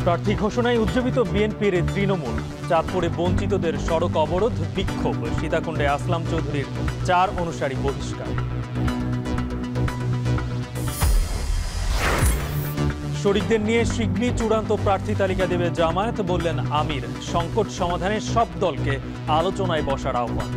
প্রার্থী ঘোষণায় উজ্জীবিত বিএনপির তৃণমূল। চাঁদপুরে বঞ্চিতদের সড়ক অবরোধ, বিক্ষোভ। সীতাকুণ্ডে আসলাম চৌধুরীর 4 অনুসারী বহিষ্কার। শরিকদের নিয়ে শিগগিরই চূড়ান্ত প্রার্থী তালিকা দেবে জামায়াত, বললেন আমির। সংকট সমাধানে সব দলকে আলোচনায় বসার আহ্বান।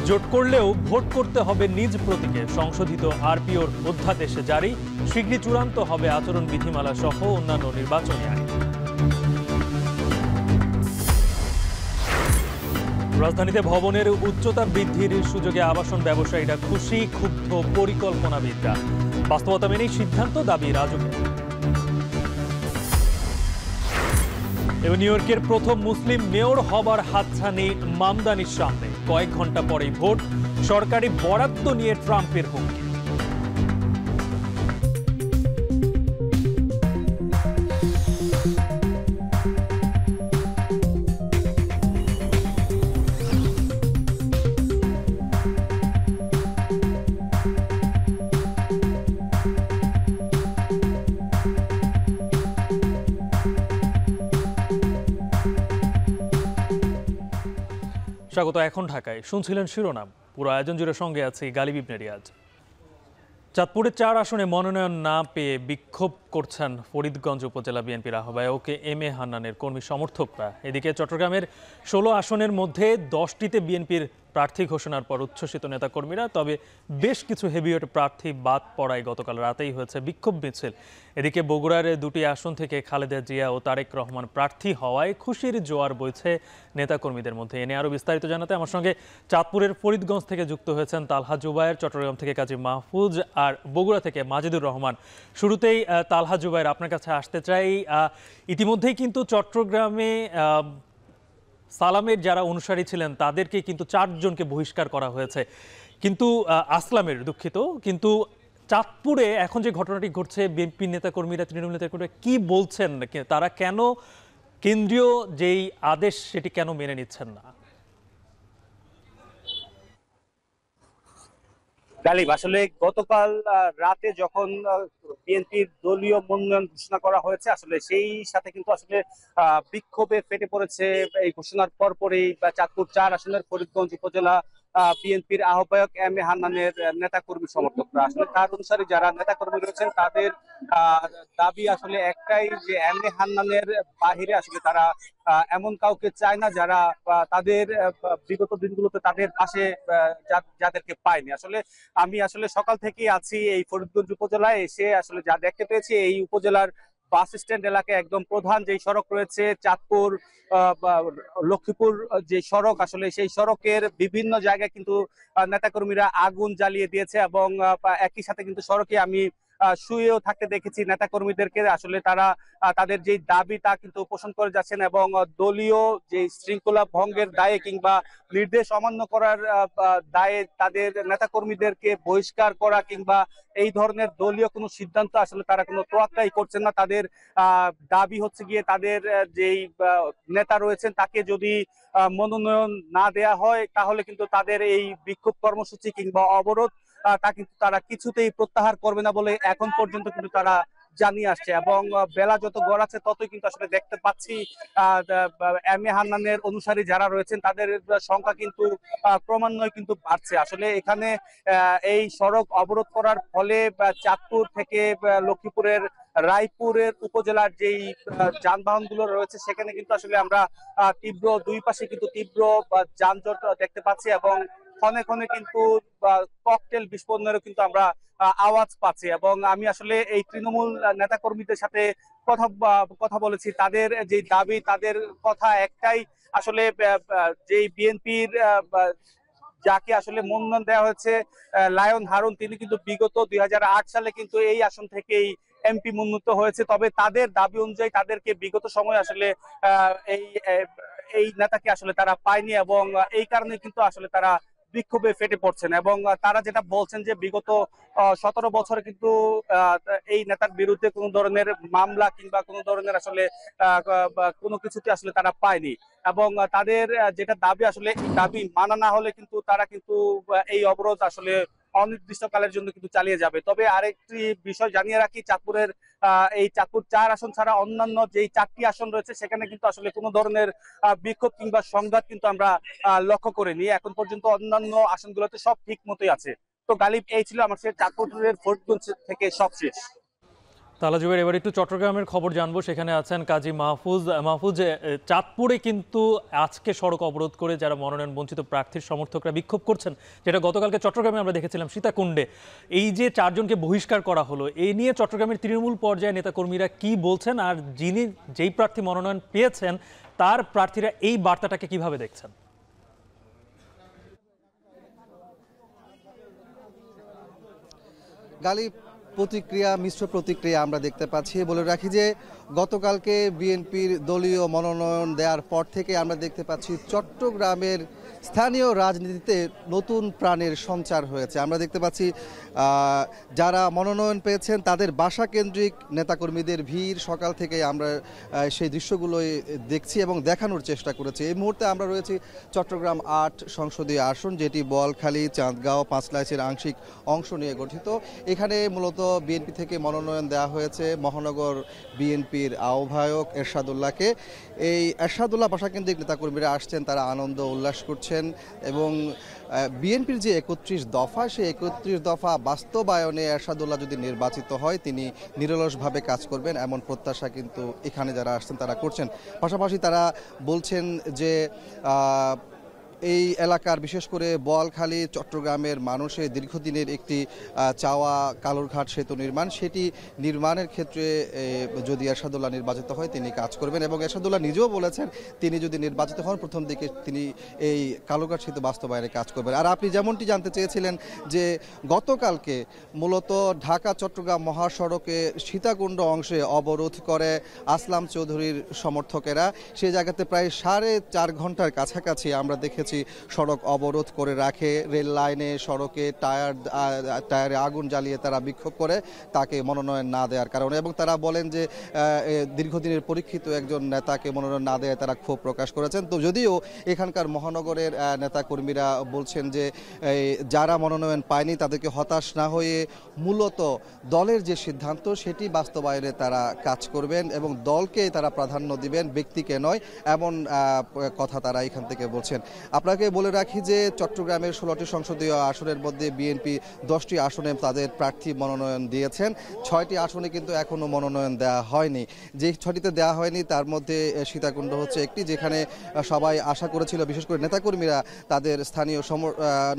জোট করলেও ভোট করতে হবে নিজ প্রতীকে। সংশোধিত আরপিওর অধ্যাদেশ জারি। শিগগিরই চূড়ান্ত হবে আচরণ বিধিমালা সহ অন্যান্য নির্বাচনী আইন। রাজধানীতে ভবনের উচ্চতা বৃদ্ধির সুযোগে আবাসন ব্যবসায়ীরা খুশি, ক্ষুব্ধ পরিকল্পনাবিদরা। বাস্তবতা মেনেই সিদ্ধান্ত, দাবি রাজুকের। নিউ ইয়র্কের প্রথম মুসলিম মেয়র হবার হাতছানি মামদানির সামনে। কয়েক ঘন্টা পরেই ভোট। সরকারি বরাদ্দ নিয়ে ট্রাম্পের হুমকি। স্বাগত। এখন ঢাকায় শুনছিলেন শিরোনাম। পুরো আয়োজন জুড়ে সঙ্গে আছি গালিব ইবনে রিয়াজ। চাঁদপুরে 4 আসনে মনোনয়ন না পেয়ে বিক্ষোভ করছেন ফরিদগঞ্জ উপজেলা বিএনপির আহ্বায়ক এম এ হান্নানের কর্মী সমর্থকরা। এদিকে চট্টগ্রামের 16 আসনের মধ্যে 10টিতে বিএনপির প্রার্থী ঘোষণার পর উচ্ছ্বসিত নেতাকর্মীরা। তবে বেশ কিছু হেভিওয়েট প্রার্থী বাদ পড়ায় গতকাল রাতেই হয়েছে বিক্ষোভ মিছিল। এদিকে বগুড়ার 2টি আসন থেকে খালেদা জিয়া ও তারেক রহমান প্রার্থী হওয়ায় খুশির জোয়ার বইছে নেতাকর্মীদের মধ্যে। এনে আরও বিস্তারিত জানাতে আমার সঙ্গে চাঁদপুরের ফরিদগঞ্জ থেকে যুক্ত হয়েছেন তালহা জুবায়ের, চট্টগ্রাম থেকে কাজী মাহফুজ আর বগুড়া থেকে মাজেদুর রহমান। শুরুতেই তালহা জুবায়ের, আপনার কাছে আসতে চাই। ইতিমধ্যেই কিন্তু চট্টগ্রামে সালামের যারা অনুসারী ছিলেন তাদেরকে কিন্তু 4 জনকে বহিষ্কার করা হয়েছে, কিন্তু আসলামের দুঃখিত। কিন্তু চাঁদপুরে এখন যে ঘটনাটি ঘটছে, বিএনপি নেতাকর্মীরা, তৃণমূল নেতাকর্মীরা কি বলছেন? তারা কেন কেন্দ্রীয় যেই আদেশ সেটি কেন মেনে নিচ্ছেন না? গালিব, আসলে গতকাল রাতে যখন বিএনপির দলীয় মনোনয়ন ঘোষণা করা হয়েছে, আসলে সেই সাথে কিন্তু আসলে বিক্ষোভে ফেটে পড়েছে এই ঘোষণার পরপরই চাঁদপুর 4 আসনের ফরিদগঞ্জ উপজেলা বিএনপির আহ্বায়ক এম এ হান্নানের নেতাকর্মী সমর্থকরা। আসলে তার অনুসারী যারা নেতাকর্মী রয়েছেন তাদের দাবি আসলে একটাই, যে এম এ হান্নানের বাহিরে আসলে তারা এমন কাউকে চায় না যারা তাদের বিগত দিনগুলোতে তাদের পাশে যাদেরকে পায়নি। আসলে আমি আসলে সকাল থেকেই আছি এই ফরিদগঞ্জ উপজেলায়। এসে আসলে যা দেখতে পেয়েছি, এই উপজেলার বাস স্ট্যান্ড এলাকায় একদম প্রধান যে সড়ক রয়েছে চাঁদপুর লক্ষ্মীপুর যে সড়ক, আসলে সেই সড়কের বিভিন্ন জায়গায় কিন্তু নেতাকর্মীরা আগুন জ্বালিয়ে দিয়েছে এবং একই সাথে কিন্তু সড়কে আমি শুয়েও থাকতে দেখেছি নেতাকর্মীদেরকে। আসলে তারা তাদের যে দাবি তা কিন্তু পোষণ করে যাচ্ছেন এবং দলীয় যে শৃঙ্খলা ভঙ্গের দায়ে কিংবা নির্দেশ অমান্য করার দায়ে তাদের নেতাকর্মীদেরকে বহিষ্কার করা কিংবা এই ধরনের দলীয় কোনো সিদ্ধান্ত আসলে তারা কোনো তোয়াক্কাই করছেন না। তাদের দাবি হচ্ছে গিয়ে তাদের যেই নেতা রয়েছেন তাকে যদি মনোনয়ন না দেয়া হয় তাহলে কিন্তু তাদের এই বিক্ষোভ কর্মসূচি কিংবা অবরোধ তা কিন্তু তারা কিছুতেই প্রত্যাহার করবে না বলে এখন পর্যন্ত কিন্তু তারা জানিয়ে আসছে। এবং বেলা যত গড়াচ্ছে ততই কিন্তু আসলে দেখতে পাচ্ছি এম এ হান্নানের অনুসারী যারা রয়েছেন তাদের সংখ্যা কিন্তু ক্রমান্বয়ে কিন্তু বাড়ছে। আসলে এখানে এই সড়ক অবরোধ করার ফলে চাঁদপুর থেকে লক্ষ্মীপুরের রায়পুরের উপজেলার যেই যানবাহন গুলো রয়েছে সেখানে কিন্তু আসলে আমরা তীব্র দুই পাশে কিন্তু তীব্র যানজট দেখতে পাচ্ছি এবং ক্ষণে ক্ষণে কিন্তু ককটেল বিস্ফোরণেরও কিন্তু আমরা আওয়াজ পাচ্ছি। এবং আমি আসলে এই তৃণমূল নেতাকর্মীদের সাথে কথা বলেছি, তাদের যে দাবি, তাদের কথা একটাই, আসলে যেই বিএনপির যাকে আসলে মনোনয়ন দেওয়া হয়েছে লায়ন হারুন, তিনি কিন্তু বিগত 2008 সালে কিন্তু এই আসন থেকেই এমপি মনোনীত হয়েছে। তবে তাদের দাবি অনুযায়ী তাদেরকে বিগত সময় আসলে এই নেতাকে আসলে তারা পায়নি এবং এই কারণে কিন্তু আসলে তারা বিক্ষোভে ফেটে পড়ছেন। এবং তারা যেটা বলছেন যে বিগত 17 বছরে কিন্তু এই নেতার বিরুদ্ধে কোনো ধরনের মামলা কিংবা কোনো ধরনের আসলে কোনো কিছুতে আসলে তারা পায়নি এবং তাদের যেটা দাবি, আসলে দাবি মানা না হলে কিন্তু তারা কিন্তু এই অবরোধ আসলে অনির্দিষ্টকালের জন্য কিন্তু চালিয়ে যাবে। তবে আরেকটি বিষয় জানিয়ে রাখি, চাঁদপুরের এই চাঁদপুর 4 আসন ছাড়া অন্যান্য যেই 4টি আসন রয়েছে সেখানে কিন্তু আসলে কোনো ধরনের বিক্ষোভ কিংবা সংঘাত কিন্তু আমরা লক্ষ্য করিনি। এখন পর্যন্ত অন্যান্য আসনগুলোতে সব ঠিক মতোই আছে। তো গালিব, এই ছিল আমার চাঁদপুরের ফরিদগঞ্জ থেকে সবশেষ। তাহলে জুবের, এবার একটু চট্টগ্রামের খবর জানবো। সেখানে আছেন কাজী মাহফুজ। মাহফুজ, চাঁদপুরে কিন্তু আজকে সড়ক অবরোধ করে যারা মনোনয়ন বঞ্চিত প্রার্থীর সমর্থকরা বিক্ষোভ করছেন, যেটা গতকালকে চট্টগ্রামে আমরা দেখেছিলাম সীতাকুণ্ডে। এই যে 4 জনকে বহিষ্কার করা হলো, এই নিয়ে চট্টগ্রামের তৃণমূল পর্যায়ে নেতাকর্মীরা কি বলছেন, আর যেই প্রার্থী মনোনয়ন পেয়েছেন তার প্রার্থীরা এই বার্তাটাকে কিভাবে দেখছেন? গালিব, মিশ্র প্রতিক্রিয়া আমরা দেখতে পাচ্ছি। বলে রাখি যে গতকালকে বিএনপির দলীয় মনোনয়ন দেওয়ার পর থেকে আমরা দেখতে পাচ্ছি চট্টগ্রামের স্থানীয় রাজনীতিতে নতুন প্রাণের সঞ্চার হয়েছে। আমরা দেখতে পাচ্ছি যারা মনোনয়ন পেয়েছেন তাদের বাসা কেন্দ্রিক নেতাকর্মীদের ভিড় সকাল থেকে আমরা সেই দৃশ্যগুলোই দেখছি এবং দেখানোর চেষ্টা করেছি। এই মুহূর্তে আমরা রয়েছি চট্টগ্রাম 8 সংসদীয় আসন, যেটি বোয়ালখালী, চাঁদগাঁও, পাঁচলাইশের আংশিক অংশ নিয়ে গঠিত। এখানে মূলত বিএনপি থেকে মনোনয়ন দেওয়া হয়েছে মহানগর বিএনপির আহ্বায়ক এরশাদুল্লাহকে। এই এরশাদুল্লাহ বাসাকেন্দ্রিক নেতাকর্মীরা আসছেন, তারা আনন্দ উল্লাস করছেন এবং বিএনপির যে 31 দফা, সেই 31 দফা বাস্তবায়নে এরশাদুল্লাহ যদি নির্বাচিত হয় তিনি নিরলসভাবে কাজ করবেন এমন প্রত্যাশা কিন্তু এখানে যারা আসছেন তারা করছেন। পাশাপাশি তারা বলছেন যে এই এলাকার বিশেষ করে বোয়ালখালী চট্টগ্রামের মানুষের দীর্ঘদিনের একটি চাওয়া কালুরঘাট সেতু নির্মাণ, সেটি নির্মাণের ক্ষেত্রে যদি এরশাদুল্লাহ নির্বাচিত হয় তিনি কাজ করবেন এবং এরশাদুল্লাহ নিজেও বলেছেন তিনি যদি নির্বাচিত হন প্রথম দিকে তিনি এই কালুরঘাট সেতু বাস্তবায়নে কাজ করবেন। আর আপনি যেমনটি জানতে চেয়েছিলেন যে গতকালকে মূলত ঢাকা চট্টগ্রাম মহাসড়কে সীতাকুণ্ড অংশে অবরোধ করে আসলাম চৌধুরীর সমর্থকেরা। সেই জায়গাতে প্রায় 4.5 ঘন্টার কাছাকাছি আমরা দেখেছি সড়ক অবরোধ করে রাখে। রেল লাইনে, সড়কে টায়ারে আগুন জ্বালিয়ে তারা বিক্ষোভ করে তাকে মনোনয়ন না দেওয়ার কারণে এবং তারা বলেন যে দীর্ঘদিনের পরীক্ষিত একজন নেতাকে মনোনয়ন না দেয় তারা ক্ষোভ প্রকাশ করেছেন। তো যদিও এখানকার মহানগরের নেতাকর্মীরা বলছেন যে যারা মনোনয়ন পায়নি তাদেরকে হতাশ না হয়ে মূলত দলের যে সিদ্ধান্ত সেটি বাস্তবায়নে তারা কাজ করবেন এবং দলকে তারা প্রাধান্য দিবেন, ব্যক্তিকে নয়, এমন কথা তারা এখান থেকে বলছেন। আপনাকে বলে রাখি যে চট্টগ্রামের 16টি সংসদীয় আসনের মধ্যে বিএনপি 10টি আসনে তাদের প্রার্থী মনোনয়ন দিয়েছেন। 6টি আসনে কিন্তু এখনো মনোনয়ন দেওয়া হয়নি। যে 6টিতে দেওয়া হয়নি তার মধ্যে সীতাকুণ্ড হচ্ছে একটি, যেখানে সবাই আশা করেছিল, বিশেষ করে নেতাকর্মীরা, তাদের স্থানীয়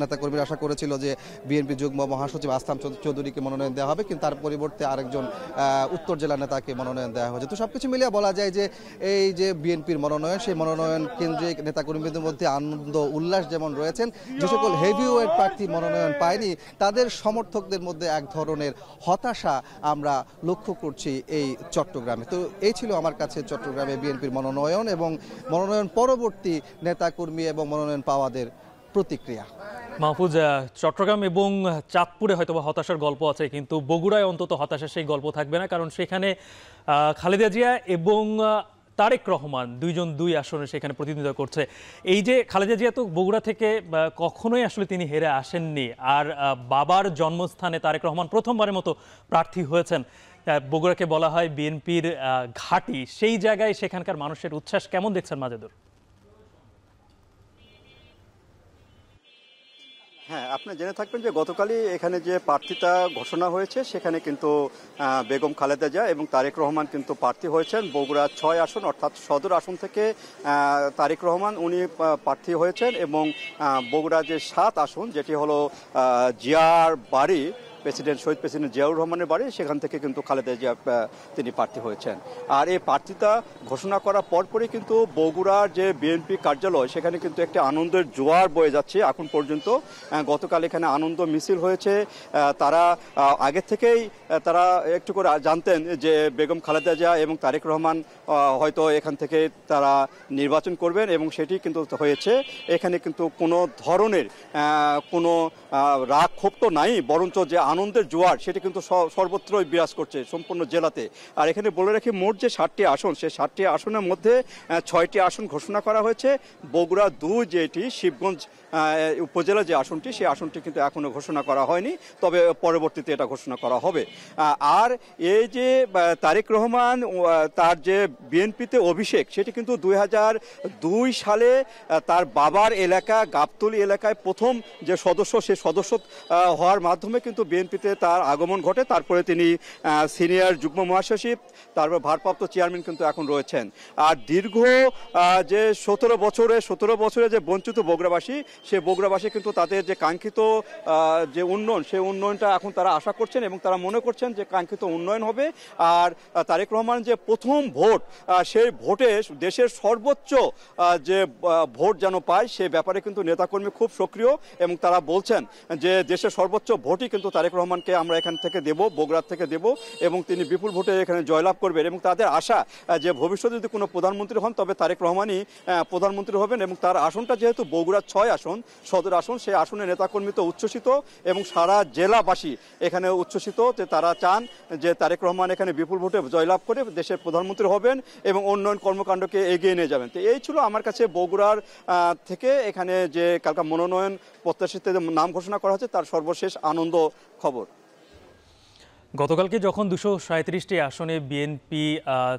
নেতাকর্মীরা আশা করেছিল যে বিএনপি যুগ্ম মহাসচিব আসলাম চৌধুরীকে মনোনয়ন দেওয়া হবে, কিন্তু তার পরিবর্তে আরেকজন উত্তর জেলা নেতাকে মনোনয়ন দেওয়া হয়েছে। তো সবকিছু মিলিয়ে বলা যায় যে এই যে বিএনপির মনোনয়ন, সেই মনোনয়ন কেন্দ্রিক নেতাকর্মীদের মধ্যে আনন্দ উল্লাস যেমন রয়েছেন, যে সকল হেভিওয়েট প্রার্থী মনোনয়ন পায়নি তাদের সমর্থকদের মধ্যে এক ধরনের হতাশা আমরা লক্ষ্য করছি এই চট্টগ্রামে। তো এই ছিল আমার কাছে চট্টগ্রামে বিএনপির মনোনয়ন এবং মনোনয়ন পরবর্তী নেতাকর্মী এবং মনোনয়ন পাওয়াদের প্রতিক্রিয়া। মাহফুজ, চট্টগ্রাম এবং চাঁদপুরে হয়তো হতাশার গল্প আছে, কিন্তু বগুড়ায় অন্তত হতাশার সেই গল্প থাকবে না, কারণ সেখানে খালেদা জিয়া এবং তারেক রহমান দুইজন 2 আসনে সেখানে প্রতিনিধিত্ব করছে। এই যে খালেদা জিয়া তো বগুড়া থেকে কখনোই আসলে তিনি হেরে আসেননি, আর বাবার জন্মস্থানে তারেক রহমান প্রথমবারের মতো প্রার্থী হয়েছেন। বগুড়াকে বলা হয় বিএনপির ঘাঁটি, সেই জায়গায় সেখানকার মানুষের উচ্ছ্বাস কেমন দেখছেন মাজেদুর? হ্যাঁ, আপনি জেনে থাকবেন যে গতকালই এখানে যে প্রার্থিতা ঘোষণা হয়েছে সেখানে কিন্তু বেগম খালেদা জিয়া এবং তারেক রহমান কিন্তু প্রার্থী হয়েছেন। বগুড়া 6 আসন অর্থাৎ সদর আসন থেকে তারেক রহমান উনি প্রার্থী হয়েছেন এবং বগুড়া যে 7 আসন, যেটি হলো জিয়ার বাড়ি, শহীদ প্রেসিডেন্ট জিয়াউর রহমানের বাড়ি, সেখান থেকে কিন্তু খালেদা জিয়া তিনি প্রার্থী হয়েছেন। আর এই প্রার্থিতা ঘোষণা করার পরপরই কিন্তু বগুড়ার যে বিএনপি কার্যালয় সেখানে কিন্তু একটা আনন্দের জোয়ার বয়ে যাচ্ছে এখন পর্যন্ত। গতকাল এখানে আনন্দ মিছিল হয়েছে। তারা আগে থেকেই তারা একটু করে জানতেন যে বেগম খালেদা জিয়া এবং তারেক রহমান হয়তো এখান থেকে তারা নির্বাচন করবেন এবং সেটি কিন্তু হয়েছে। এখানে কিন্তু কোনো ধরনের কোনো রাগ ক্ষোভ তো নাই, বরঞ্চ যে আনন্দের জোয়ার সেটি কিন্তু সর্বত্রই বিরাজ করছে সম্পূর্ণ জেলাতে। আর এখানে বলে রাখি মোট যে 7টি আসন, সেই 7টি আসনের মধ্যে 6টি আসন ঘোষণা করা হয়েছে। বগুড়া 2 যেটি শিবগঞ্জ উপজেলা যে আসনটি, সেই আসনটি কিন্তু এখনো ঘোষণা করা হয়নি, তবে পরবর্তীতে এটা ঘোষণা করা হবে। আর এই যে তারেক রহমান তার যে বিএনপিতে অভিষেক, সেটি কিন্তু 2002 সালে তার বাবার এলাকা গাবতলী এলাকায় প্রথম যে সদস্য, সেই সদস্য হওয়ার মাধ্যমে কিন্তু বিএনপিতে তার আগমন ঘটে। তারপরে তিনি সিনিয়র যুগ্ম মহাসচিব, তারপর ভারপ্রাপ্ত চেয়ারম্যান কিন্তু এখন রয়েছেন। আর দীর্ঘ যে 17 বছরে যে বঞ্চিত বগুড়াবাসী, সেই বগুড়াবাসী কিন্তু তাদের যে কাঙ্ক্ষিত যে উন্নয়ন, সেই উন্নয়নটা এখন তারা আশা করছেন এবং তারা মনে করছেন যে কাঙ্ক্ষিত উন্নয়ন হবে। আর তারেক রহমান যে প্রথম ভোট, সেই ভোটে দেশের সর্বোচ্চ যে ভোট যেন পায়, সে ব্যাপারে কিন্তু নেতাকর্মী খুব সক্রিয় এবং তারা বলছেন যে দেশের সর্বোচ্চ ভোটই কিন্তু তারেক রহমানকে আমরা এখান থেকে দেব, বগুড়ার থেকে দেব, এবং তিনি বিপুল ভোটে এখানে জয়লাভ করবেন। এবং তাদের আশা যে ভবিষ্যতে যদি কোনো প্রধানমন্ত্রী হন, তবে তারেক রহমানই প্রধানমন্ত্রী হবেন। এবং তার আসনটা যেহেতু বগুড়ার 6 আসন, সদর আসন, সেই আসনে নেতাকর্মী তো উচ্ছ্বসিত এবং সারা জেলাবাসী এখানে উচ্ছ্বসিত যে তারা চান যে তারেক রহমান এখানে বিপুল ভোটে জয়লাভ করে দেশের প্রধানমন্ত্রী হবেন এবং উন্নয়ন কর্মকাণ্ডকে এগিয়ে নিয়ে যাবেন। তো এই ছিল আমার কাছে বগুড়ার থেকে এখানে যে কালকা মনোনয়ন প্রত্যাশীদের নাম ঘোষণা করা হচ্ছে, তার সর্বশেষ আনন্দ খবর। গতকালকে যখন 237টি আসনে বিএনপি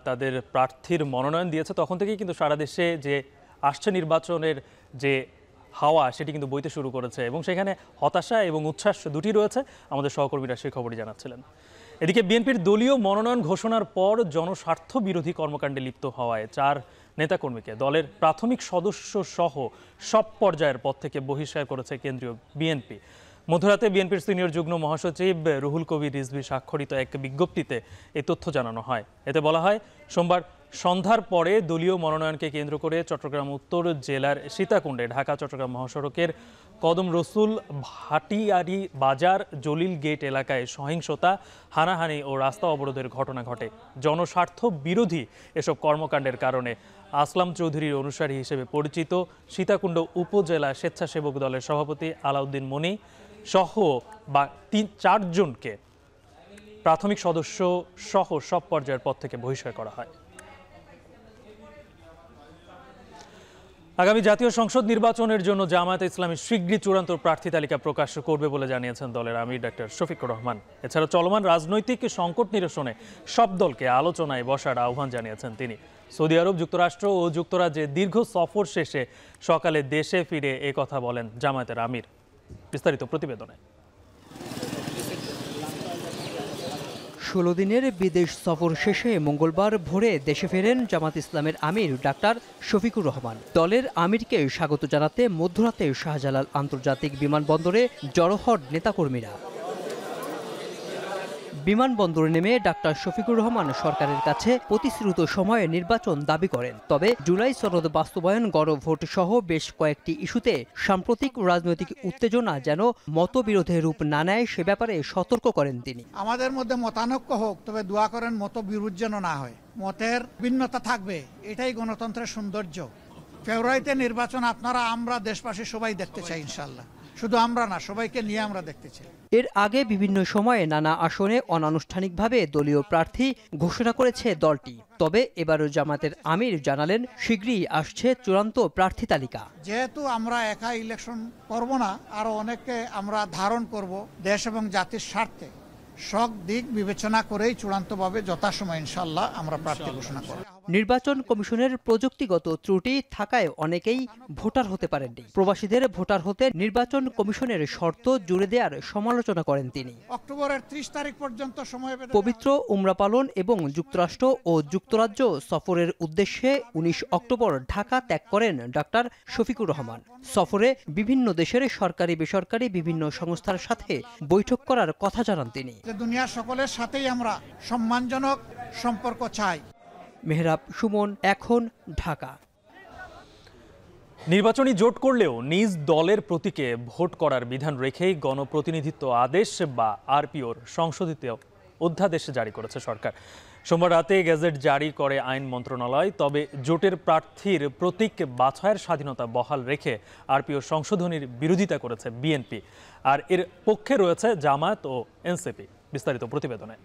তাদের প্রার্থীর মনোনয়ন দিয়েছে, তখন থেকেই কিন্তু সারা দেশে যে আসছে নির্বাচনের যে হাওয়া, সেটি কিন্তু বইতে শুরু করেছে এবং সেখানে হতাশা এবং উচ্ছ্বাস দুটি রয়েছে। আমাদের সহকর্মীরা সেই খবরই জানাচ্ছিলেন। এদিকে বিএনপির দলীয় মনোনয়ন ঘোষণার পর জনস্বার্থ বিরোধী কর্মকাণ্ডে লিপ্ত হওয়ায় 4 নেতাকর্মীকে দলের প্রাথমিক সদস্য সহ সব পর্যায়ের পদ থেকে বহিষ্কার করেছে কেন্দ্রীয় বিএনপি। মধ্যরাতে বিএনপির সিনিয়র যুগ্ম মহাসচিব রুহুল কবির রিজভী স্বাক্ষরিত এক বিজ্ঞপ্তিতে এই তথ্য জানানো হয়। এতে বলা হয়, সোমবার সন্ধ্যার পরে দলীয় মনোনয়নকে কেন্দ্র করে চট্টগ্রাম উত্তর জেলার সীতাকুণ্ডে ঢাকা চট্টগ্রাম মহাসড়কের কদম রসুল ভাটিয়ারি বাজার জলিল গেট এলাকায় সহিংসতা, হানাহানি ও রাস্তা অবরোধের ঘটনা ঘটে। জনস্বার্থ বিরোধী এসব কর্মকাণ্ডের কারণে আসলাম চৌধুরীর অনুসারী হিসেবে পরিচিত সীতাকুণ্ড উপজেলা স্বেচ্ছাসেবক দলের সভাপতি আলাউদ্দিন মনি সহ 4 জনকে প্রাথমিক সদস্য সহ সব পর্যায়ের পদ থেকে বহিষ্কার করা হয়। আগামী জাতীয় সংসদ নির্বাচনের জন্য জামায়াতে ইসলামী শীঘ্রই চূড়ান্ত প্রার্থী তালিকা প্রকাশ করবে বলে জানিয়েছেন দলের আমির ডক্টর শফিকুর রহমান। এছাড়া চলমান রাজনৈতিক সংকট নিরসনে সব দলকে আলোচনায় বসার আহ্বান জানিয়েছেন তিনি। সৌদি আরব, যুক্তরাষ্ট্র ও যুক্তরাজ্যে দীর্ঘ সফর শেষে সকালে দেশে ফিরে কথা বলেন জামায়াতের আমির। বিস্তারিত প্রতিবেদনে। 16 দিনের বিদেশ সফর শেষে মঙ্গলবার ভোরে দেশে ফেরেন জামাত ইসলামের আমির ডাক্তার শফিকুর রহমান। দলের আমিরকে স্বাগত জানাতে মধ্যরাতে শাহজালাল আন্তর্জাতিক বিমানবন্দরে জড়ো হন নেতাকর্মীরা। বিমানবন্দরে নেমে ডাক্তার শফিকুর রহমান সরকারের কাছে প্রতিশ্রুত সময়ে নির্বাচন দাবি করেন। তবে জুলাই সনদ বাস্তবায়ন, গণভোট সহ বেশ কয়েকটি ইস্যুতে সাম্প্রতিক রাজনৈতিক উত্তেজনা যেন মতবিরোধের রূপ না নেয়, সে ব্যাপারে সতর্ক করেন তিনি। আমাদের মধ্যে মতানৈক্য হোক, তবে দোয়া করেন মতবিরোধ যেন না হয়। মতের ভিন্নতা থাকবে, এটাই গণতন্ত্রের সৌন্দর্য। ফেব্রুয়ারিতে নির্বাচন আপনারা, আমরা দেশবাসী সবাই দেখতে চাই ইনশাল্লাহ। শুধু আমরা না, সবাইকে নিয়ে আমরা দেখতে চাই। এর আগে বিভিন্ন সময়ে নানা আসনে অনানুষ্ঠানিকভাবে দলীয় প্রার্থী ঘোষণা করেছে দলটি। তবে এবারও জামাতের আমির জানালেন, শীঘ্রই আসছে চূড়ান্ত প্রার্থী তালিকা। যেহেতু আমরা একা ইলেকশন করব না, আরো অনেককে আমরা ধারণ করব দেশ এবং জাতির স্বার্থে। সব দিক বিবেচনা করেই চূড়ান্তভাবে যথাসময় ইনশাল্লাহ আমরা প্রার্থী ঘোষণা করব। নির্বাচন কমিশনের প্রযুক্তিগত ত্রুটি থাকায় অনেকেই ভোটার হতে পারেননি। প্রবাসীদের ভোটার হতে নির্বাচন কমিশনের শর্ত জুড়ে দেওয়ার সমালোচনা করেন তিনি। অক্টোবরের 30 তারিখ পর্যন্ত সময় পবিত্র উমরা পালন এবং যুক্তরাষ্ট্র ও যুক্তরাজ্য সফরের উদ্দেশ্যে 19 অক্টোবর ঢাকা ত্যাগ করেন ডাক্তার শফিকুর রহমান। সফরে বিভিন্ন দেশের সরকারি বেসরকারি বিভিন্ন সংস্থার সাথে বৈঠক করার কথা জানান তিনি। দুনিয়ার সকলের সাথেই আমরা সম্মানজনক সম্পর্ক চাই। মেহরাব সুমন, এখন, ঢাকা। নির্বাচনী জোট করলেও নিজ দলের প্রতীকে ভোট করার বিধান রেখেই গণপ্রতিনিধিত্ব আদেশ বা আরপিওর সংশোধিত অধ্যাদেশ জারি করেছে সরকার। সোমবার রাতে গেজেট জারি করে আইন মন্ত্রণালয়। তবে জোটের প্রার্থীর প্রতীক বাছাইয়ের স্বাধীনতা বহাল রেখে আরপিও সংশোধনীর বিরোধিতা করেছে বিএনপি। আর এর পক্ষে রয়েছে জামায়াত ও এনসিপি। বিস্তারিত প্রতিবেদনে।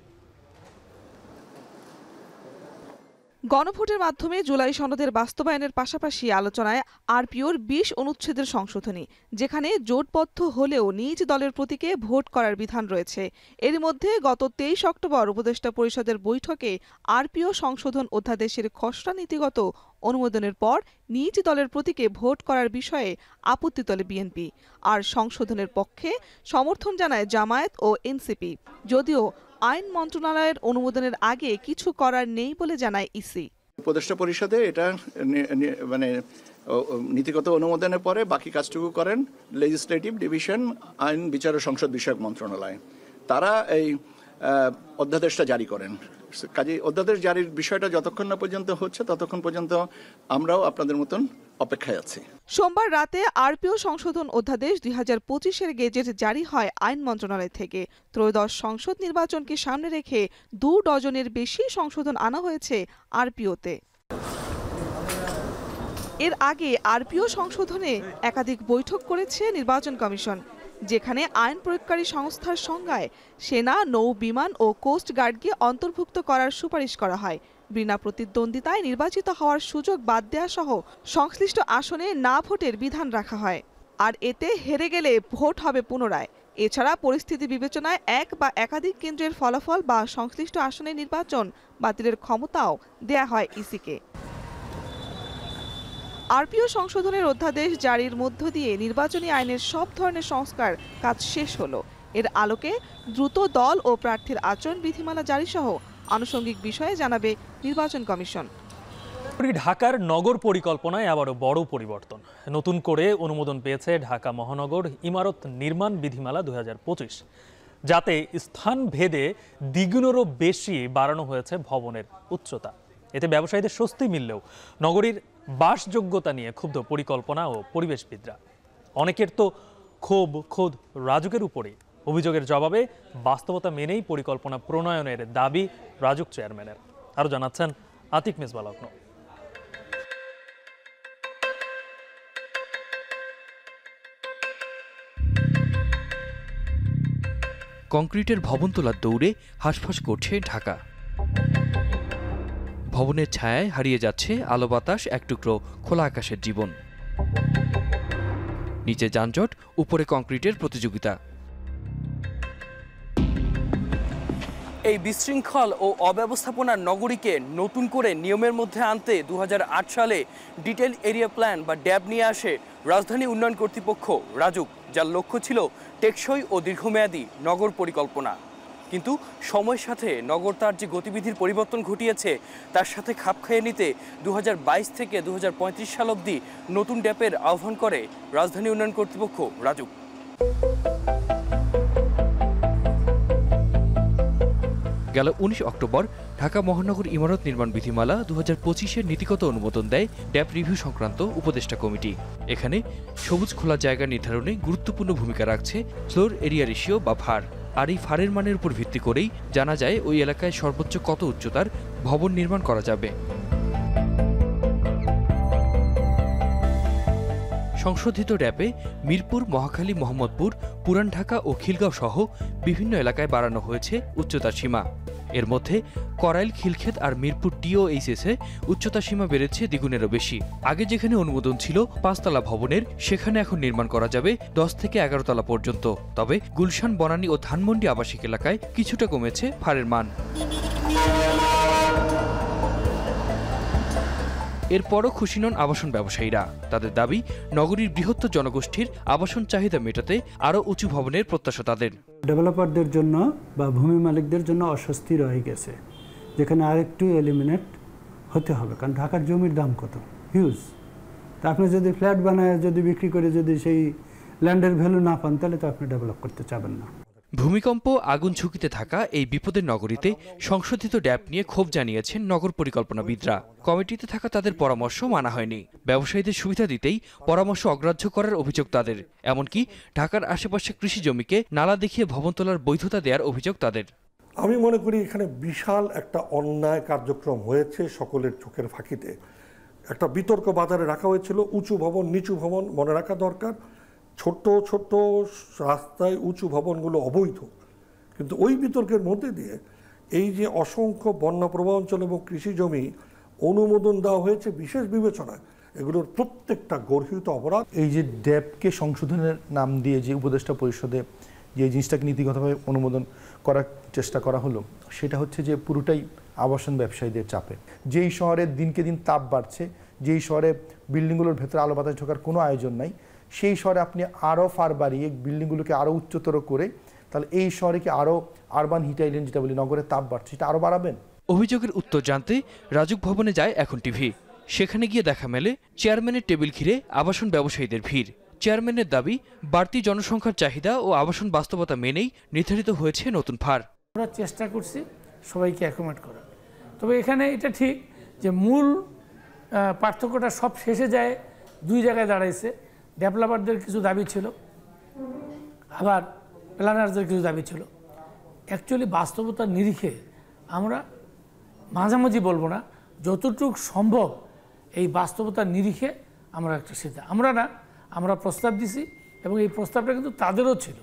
গণভোটের মাধ্যমে জুলাই সনদের বাস্তবায়নের পাশাপাশি আলোচনায় আরপিওর ২০ অনুচ্ছেদের সংশোধনী, যেখানে জোটবদ্ধ হলেও নিজ দলের প্রতীকে ভোট করার বিধান রয়েছে। এর মধ্যে গত ২৩ অক্টোবর উপদেষ্টা পরিষদের বৈঠকে আরপিও সংশোধন অধ্যাদেশের খসড়া নীতিগত অনুমোদনের পর নিজ দলের প্রতীকে ভোট করার বিষয়ে আপত্তি তোলে বিএনপি। আর সংশোধনের পক্ষে সমর্থন জানায় জামায়াত ও এনসিপি, যদিও আইন মন্ত্রণালয়ের অনুমোদনের আগে কিছু করার নেই বলে জানায় ইসি। উপদেষ্টা পরিষদে এটা মানে নীতিগত অনুমোদনের পরে বাকি কাজটুকু করেন লেজিসলেটিভ ডিভিশন, আইন বিচার ও সংসদ বিষয়ক মন্ত্রণালয়। তারা এই অধ্যাদেশটা জারি করেন। কাজে অধ্যাদেশ জারির বিষয়টা যতক্ষণ না পর্যন্ত হচ্ছে ততক্ষণ পর্যন্ত আমরাও আপনাদের মতন অপেক্ষায় আছি। সোমবার রাতে আরপিও সংশোধন অধ্যাদেশ 2025-এর গেজেট জারি হয় আইন মন্ত্রণালয় থেকে। ত্রয়োদশ সংসদ নির্বাচনকে সামনে রেখে 2 ডজনের বেশি সংশোধন আনা হয়েছে আরপিওতে। এর আগে আরপিও সংশোধনে একাধিক বৈঠক করেছে নির্বাচন কমিশন, যেখানে আইন প্রয়োগকারী সংস্থার সংজ্ঞায় সেনা, নৌ, বিমান ও কোস্ট গার্ডকে অন্তর্ভুক্ত করার সুপারিশ করা হয়। বিনা প্রতিদ্বন্দ্বিতায় নির্বাচিত হওয়ার সুযোগ বাদ দেওয়া সহ সংশ্লিষ্ট আসনে না ভোটের বিধান রাখা হয়। আর এতে হেরে গেলে ভোট হবে পুনরায়। এছাড়া পরিস্থিতি বিবেচনায় এক বা একাধিক কেন্দ্রের ফলাফল বা সংশ্লিষ্ট আসনে নির্বাচন বাতিলের ক্ষমতাও দেয়া হয় ইসিকে। আরপিও সংশোধনের অধ্যাদেশ জারির মধ্য দিয়ে নির্বাচনী আইনের সব ধরনের সংস্কার কাজ শেষ হলো। এর আলোকে দ্রুত দল ও প্রার্থীর আচরণ বিধিমালা জারি সহ আনুষঙ্গিক বিষয়ে জানাবে নির্বাচন কমিশন। ঢাকার নগর পরিকল্পনায় আবারও বড় পরিবর্তন। নতুন করে অনুমোদন পেয়েছে ঢাকা মহানগর ইমারত নির্মাণ বিধিমালা 2025, যাতে স্থান ভেদে দ্বিগুণেরও বেশি বাড়ানো হয়েছে ভবনের উচ্চতা। এতে ব্যবসায়ীদের স্বস্তি মিললেও নগরীর বাসযোগ্যতা নিয়ে ক্ষুব্ধ পরিকল্পনা ও পরিবেশবিদরা। অনেকের তো ক্ষোভ খোদ রাজুকের উপরেই। অভিযোগের জবাবে বাস্তবতা মেনেই পরিকল্পনা প্রণয়নের দাবি রাজুক চেয়ারম্যানের। আরও জানাচ্ছেন আতিক মিসবাহ লগ্ন। কংক্রিটের ভবন তোলার দৌড়ে হাঁসফাঁস করছে ঢাকা। ভবনের ছায়ায় হারিয়ে যাচ্ছে আলো বাতাস, এক টুকরো খোলা আকাশের জীবন। নিচে যানজট, উপরে কংক্রিটের প্রতিযোগিতা। এই বিশৃঙ্খল ও অব্যবস্থাপনার নগরীকে নতুন করে নিয়মের মধ্যে আনতে 2008 সালে ডিটেইল এরিয়া প্ল্যান বা ড্যাব নিয়ে আসে রাজধানী উন্নয়ন কর্তৃপক্ষ রাজুক, যার লক্ষ্য ছিল টেকসই ও দীর্ঘমেয়াদী নগর পরিকল্পনা। কিন্তু সময়ের সাথে নগর তার যে গতিবিধির পরিবর্তন ঘটিয়েছে তার সাথে খাপ খাইয়ে নিতে 2022 থেকে 2035 সাল অবধি নতুন ড্যাপের আহ্বান করে রাজধানী উন্নয়ন কর্তৃপক্ষ রাজুক। গেল 19 অক্টোবর ঢাকা মহানগর ইমারত নির্মাণ বিধিমালা 2025-এর নীতিগত অনুমোদন দেয় ড্যাপ রিভিউ সংক্রান্ত উপদেষ্টা কমিটি। এখানে সবুজ খোলা জায়গা নির্ধারণে গুরুত্বপূর্ণ ভূমিকা রাখছে ফ্লোর এরিয়া রেশিও বা ভার। আর এই ফারের মানের উপর ভিত্তি করেই জানা যায় ওই এলাকায় সর্বোচ্চ কত উচ্চতার ভবন নির্মাণ করা যাবে। সংশোধিত ড্যাপে মিরপুর, মহাখালী, মোহাম্মদপুর, পুরান ঢাকা ও খিলগাঁও সহ বিভিন্ন এলাকায় বাড়ানো হয়েছে উচ্চতার সীমা। এর মধ্যে করাইল, খিলক্ষেত আর মিরপুর টিওএইচএসে উচ্চতা সীমা বেড়েছে দ্বিগুণেরও বেশি। আগে যেখানে অনুমোদন ছিল 5 তলা ভবনের, সেখানে এখন নির্মাণ করা যাবে 10 থেকে 11 তলা পর্যন্ত। তবে গুলশান, বনানী ও ধানমন্ডি আবাসিক এলাকায় কিছুটা কমেছে ফারের মান। এরপরও খুশি নন আবাসন ব্যবসায়ীরা। তাদের দাবি, নগরীর বৃহত্তর জনগোষ্ঠীর আবাসন চাহিদা মেটাতে আরও উঁচু ভবনের প্রত্যাশা তাদের। ডেভেলপারদের জন্য বা ভূমি মালিকদের জন্য অস্বস্তি রয়ে গেছে, যেখানে আরেকটু এলিমিনেট হতে হবে। কারণ ঢাকার জমির দাম কত, হিউজ। তা আপনি যদি ফ্ল্যাট বানায় যদি বিক্রি করে যদি সেই ল্যান্ডের ভ্যালু না পান, তাহলে তো আপনি ডেভেলপ করতে চাবেন না। ভূমিকম্প, আগুন ঝুঁকিতে থাকা এই বিপদের নগরীতে সংশোধিত ড্যাপ নিয়ে ক্ষোভ জানিয়েছেন নগর পরিকল্পনাবিদরা। কমিটিতে থাকা তাদের পরামর্শ মানা হয়নি। ব্যবসায়ীদের সুবিধা দিতেই পরামর্শ অগ্রাহ্য করার অভিযোগ তাদের। এমনকি ঢাকার আশেপাশে কৃষি জমিকে নালা দেখিয়ে ভবন তোলার বৈধতা দেওয়ার অভিযোগ তাদের। আমি মনে করি এখানে বিশাল একটা অন্যায় কার্যক্রম হয়েছে সকলের চোখের ফাঁকিতে। একটা বিতর্ক বাজারে রাখা হয়েছিল, উঁচু ভবন, নিচু ভবন। মনে রাখা দরকার, ছোট ছোট রাস্তায় উঁচু ভবনগুলো অবৈধ। কিন্তু ওই বিতর্কের মধ্যে দিয়ে এই যে অসংখ্য বন্যাপ্রবণ অঞ্চল এবং কৃষি জমি অনুমোদন দেওয়া হয়েছে বিশেষ বিবেচনায়, এগুলোর প্রত্যেকটা গর্হিত অপরাধ। এই যে ড্যাবকে সংশোধনের নাম দিয়ে যে উপদেষ্টা পরিষদে যে জিনিসটাকে নীতিগতভাবে অনুমোদন করার চেষ্টা করা হলো, সেটা হচ্ছে যে পুরোটাই আবাসন ব্যবসায়ীদের চাপে। যেই শহরে দিনকে দিন তাপ বাড়ছে, যেই শহরে বিল্ডিংগুলোর ভেতরে আলো বাতাস ঢোকার কোনো আয়োজন নাই, সেই শহরে আপনি আরও ফার বাড়িয়ে বিল্ডিংগুলোকে আরও উচ্চতর করে তাহলে এই শহরে কি আরও আরবান হিট আইল্যান্ড যেটা বলি নগরে তাপ বাড়ছে সেটা আরও বাড়াবেন। অভিযোগের উত্তর জানতে রাজুক ভবনে যায় এখন টিভি। সেখানে গিয়ে দেখা মেলে চেয়ারম্যানের টেবিল ঘিরে আবাসন ব্যবসায়ীদের ভিড়। চেয়ারম্যানের দাবি, বাড়তি জনসংখ্যার চাহিদা ও আবাসন বাস্তবতা মেনেই নির্ধারিত হয়েছে নতুন ফার। আমরা চেষ্টা করছি সবাইকে অ্যাকোমোডেট করার, তবে এখানে এটা ঠিক যে মূল পার্থক্যটা সব শেষে যায় দুই জায়গায় দাঁড়াইছে। ডেভেলপারদের কিছু দাবি ছিল, আবার প্ল্যানারদের কিছু দাবি ছিল। অ্যাকচুয়ালি বাস্তবতার নিরিখে আমরা মাঝামাঝি বলবো না, যতটুকু সম্ভব এই বাস্তবতার নিরিখে আমরা একটা সিদ্ধান্ত আমরা প্রস্তাব দিছি, এবং এই প্রস্তাবটা কিন্তু তাদেরও ছিল,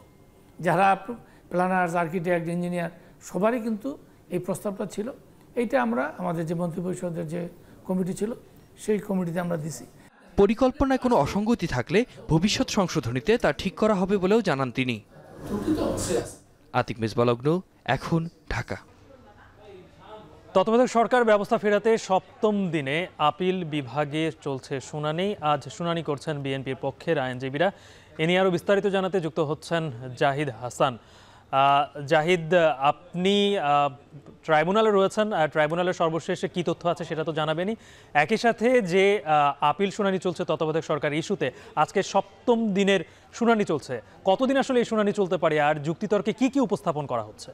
যারা প্ল্যানার্স, আর্কিটেক্ট, ইঞ্জিনিয়ার সবারই কিন্তু এই প্রস্তাবটা ছিল। এইটা আমরা আমাদের যে মন্ত্রিপরিষদের যে কমিটি ছিল সেই কমিটিতে আমরা দিছি। পরিকল্পনায় কোনো অসঙ্গতি থাকলে ভবিষ্যৎ সংশোধনীতে তা ঠিক করা হবে বলেও জানান তিনি। আতিক মেজবালগ্ন, এখন, ঢাকা। তত্ত্বাবধায়ক সরকার ব্যবস্থা ফেরাতে সপ্তম দিনে আপিল বিভাগে চলছে শুনানি। আজ শুনানি করছেন বিএনপির পক্ষের আইনজীবীরা। এ নিয়ে আরও বিস্তারিত জানাতে যুক্ত হচ্ছেন জাহিদ হাসান। জাহিদ, আপনি ট্রাইব্যুনালে রয়েছেন, ট্রাইব্যুনালের সর্বশেষে কি তথ্য আছে সেটা তো জানাবেনই। একই সাথে যে আপিল শুনানি চলছে তত্ত্বাবধায়ক সরকার ইস্যুতে, আজকে সপ্তম দিনের শুনানি চলছে, কতদিন আসলে এই শুনানি চলতে পারে আর যুক্তিতর্কে কি কি উপস্থাপন করা হচ্ছে?